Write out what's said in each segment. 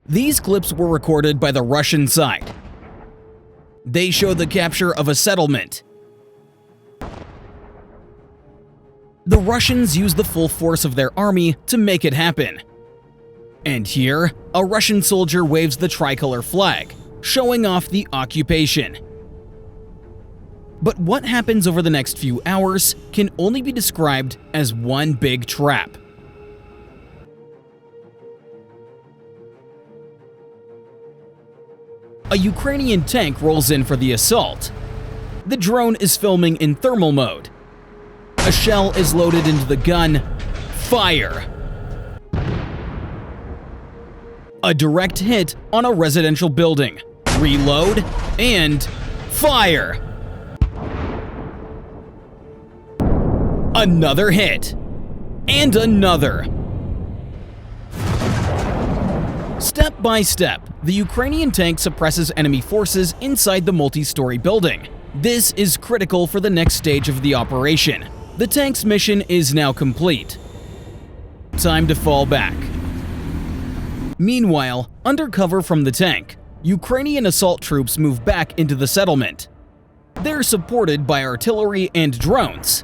These clips were recorded by the Russian side. They show the capture of a settlement. The Russians used the full force of their army to make it happen. And here, a Russian soldier waves the tricolor flag, showing off the occupation. But what happens over the next few hours can only be described as one big trap. A Ukrainian tank rolls in for the assault. The drone is filming in thermal mode. A shell is loaded into the gun. Fire! A direct hit on a residential building. Reload and fire! Another hit. And another. Step by step, the Ukrainian tank suppresses enemy forces inside the multi-story building. This is critical for the next stage of the operation. The tank's mission is now complete. Time to fall back. Meanwhile, under cover from the tank, Ukrainian assault troops move back into the settlement. They're supported by artillery and drones.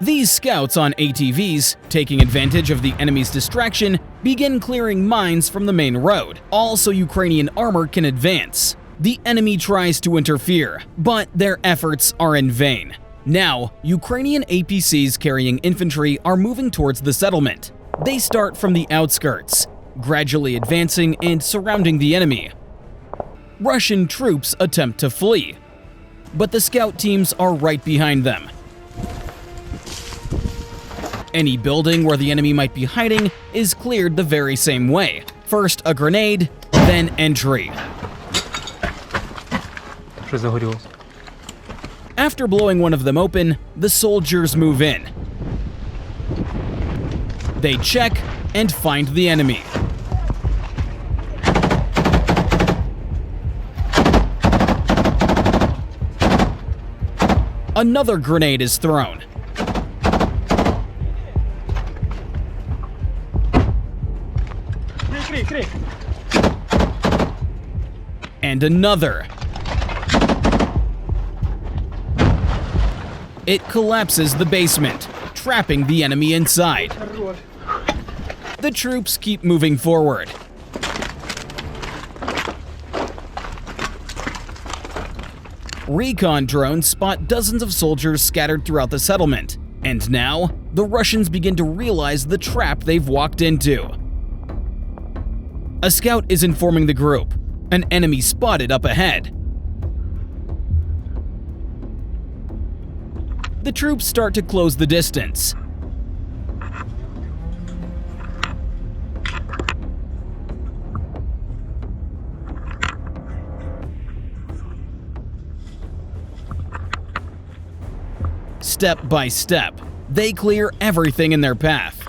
These scouts on ATVs, taking advantage of the enemy's distraction, begin clearing mines from the main road, all so Ukrainian armor can advance. The enemy tries to interfere, but their efforts are in vain. Now, Ukrainian APCs carrying infantry are moving towards the settlement. They start from the outskirts, gradually advancing and surrounding the enemy. Russian troops attempt to flee, but the scout teams are right behind them. Any building where the enemy might be hiding is cleared the very same way. First a grenade, then entry. After blowing one of them open, the soldiers move in. They check and find the enemy. Another grenade is thrown. And another. It collapses the basement, trapping the enemy inside. The troops keep moving forward. Recon drones spot dozens of soldiers scattered throughout the settlement, and now the Russians begin to realize the trap they've walked into. A scout is informing the group. An enemy spotted up ahead. The troops start to close the distance. Step by step, they clear everything in their path.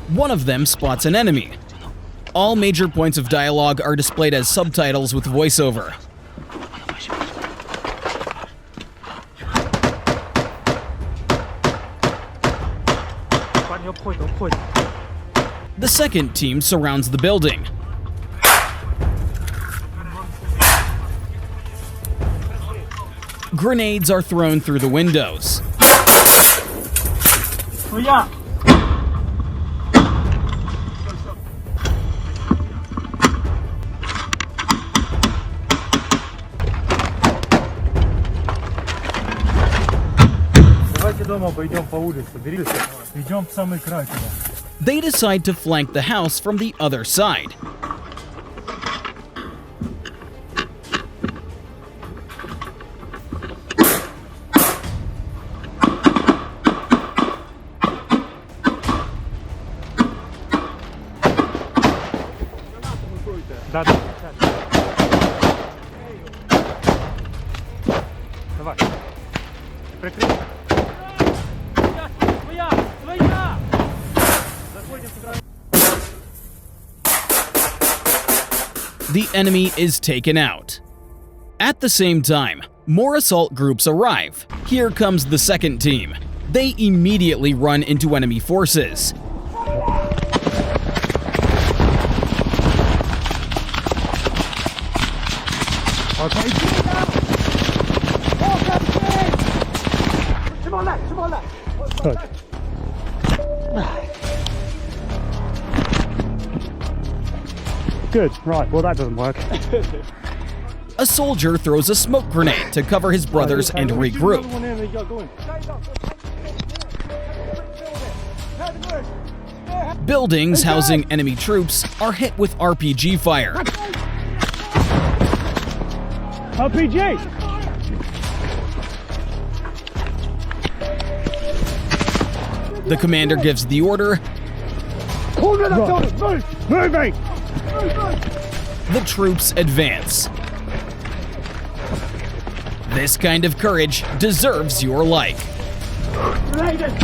One of them spots an enemy. All major points of dialogue are displayed as subtitles with voiceover. The second team surrounds the building. Grenades are thrown through the windows. They decide to flank the house from the other side. The enemy is taken out. At the same time, more assault groups arrive. Here comes the second team. They immediately run into enemy forces. Okay. Good. Good, right, well that doesn't work. A soldier throws a smoke grenade to cover his brothers and regroup. Buildings housing enemy troops are hit with RPG fire. RPG! The commander gives the order. Corner that building! Move! Moving! The troops advance. This kind of courage deserves your like. Frag up!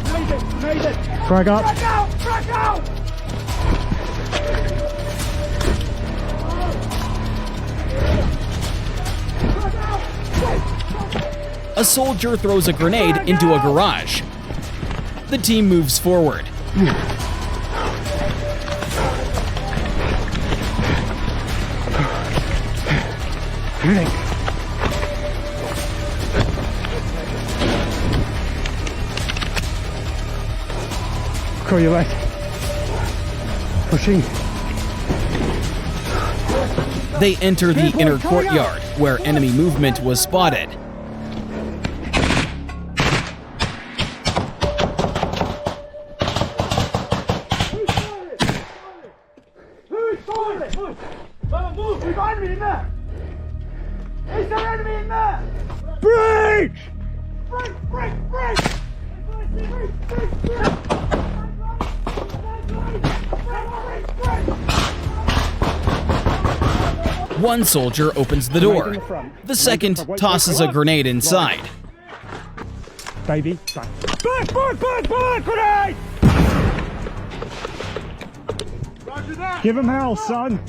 Frag out! A soldier throws a grenade into a garage. The team moves forward. Call your leg. Pushing. They enter the inner courtyard, where enemy movement was spotted. We've got enemy in there! Is there enemy in there? Breach! Break! One soldier opens the door. The second tosses a grenade inside. Baby, back! Grenade! Roger that! Give him hell, son!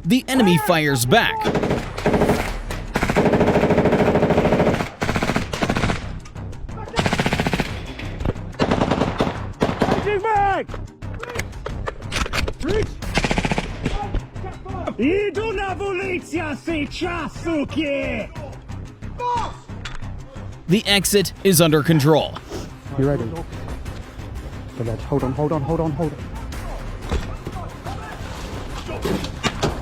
The enemy fires back. Back! Idu na policja сейчас, suki! The exit is under control. You ready? Go ahead. Hold on.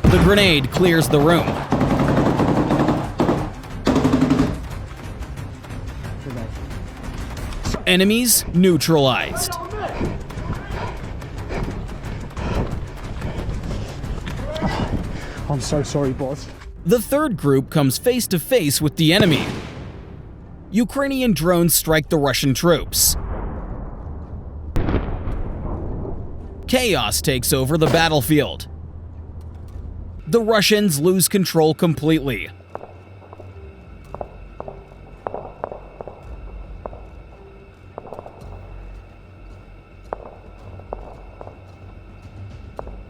The grenade clears the room. Enemies neutralized. I'm so sorry, boss. The third group comes face to face with the enemy. Ukrainian drones strike the Russian troops. Chaos takes over the battlefield. The Russians lose control completely.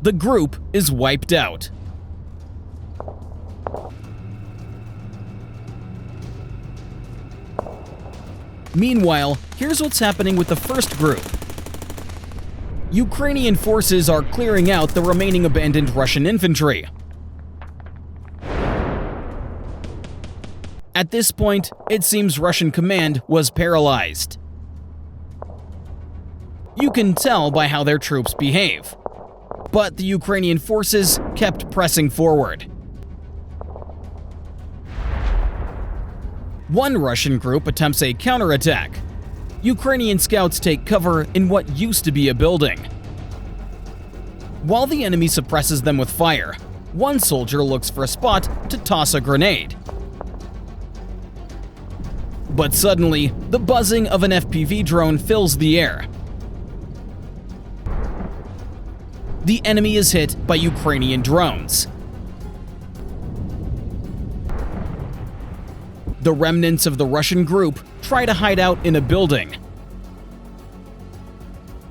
The group is wiped out. Meanwhile, here's what's happening with the first group. Ukrainian forces are clearing out the remaining abandoned Russian infantry. At this point, it seems Russian command was paralyzed. You can tell by how their troops behave. But the Ukrainian forces kept pressing forward. One Russian group attempts a counterattack. Ukrainian scouts take cover in what used to be a building. While the enemy suppresses them with fire, one soldier looks for a spot to toss a grenade. But suddenly, the buzzing of an FPV drone fills the air. The enemy is hit by Ukrainian drones. The remnants of the Russian group try to hide out in a building.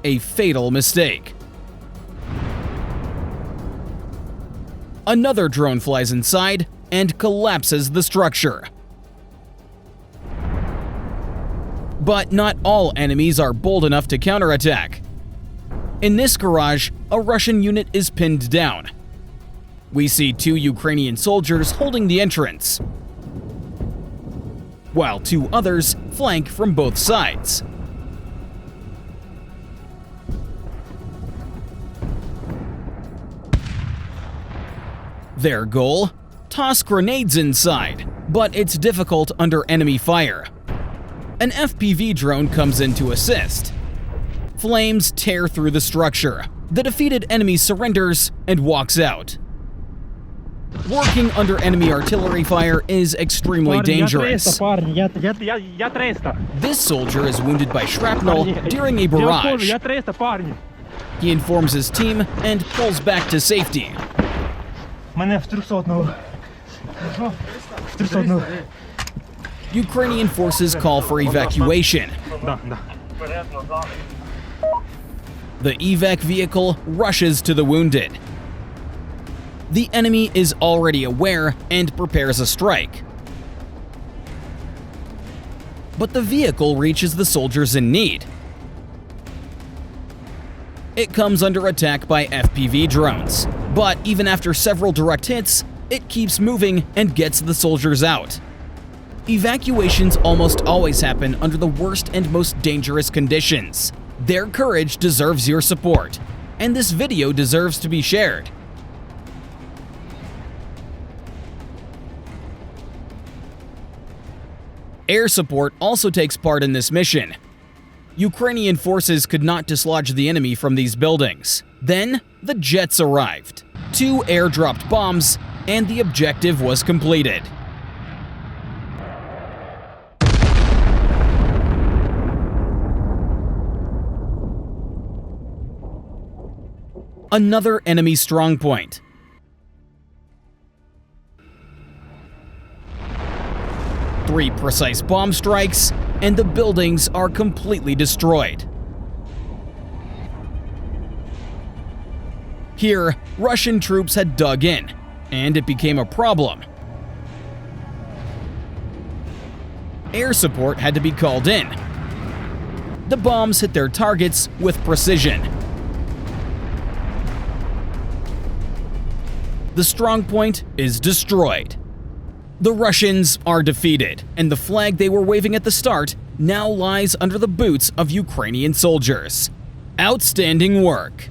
A fatal mistake. Another drone flies inside and collapses the structure. But not all enemies are bold enough to counterattack. In this garage, a Russian unit is pinned down. We see 2 Ukrainian soldiers holding the entrance, while 2 others flank from both sides. Their goal? Toss grenades inside, but it's difficult under enemy fire. An FPV drone comes in to assist. Flames tear through the structure. The defeated enemy surrenders and walks out. Working under enemy artillery fire is extremely dangerous. This soldier is wounded by shrapnel during a barrage. He informs his team and pulls back to safety. Ukrainian forces call for evacuation. The evac vehicle rushes to the wounded. The enemy is already aware and prepares a strike. But the vehicle reaches the soldiers in need. It comes under attack by FPV drones, but even after several direct hits, it keeps moving and gets the soldiers out. Evacuations almost always happen under the worst and most dangerous conditions. Their courage deserves your support, and this video deserves to be shared. Air support also takes part in this mission. Ukrainian forces could not dislodge the enemy from these buildings. Then, the jets arrived. 2 airdropped bombs, and the objective was completed. Another enemy strongpoint. Three precise bomb strikes, and the buildings are completely destroyed. Here, Russian troops had dug in, and it became a problem. Air support had to be called in. The bombs hit their targets with precision. The strongpoint is destroyed. The Russians are defeated, and the flag they were waving at the start now lies under the boots of Ukrainian soldiers. Outstanding work!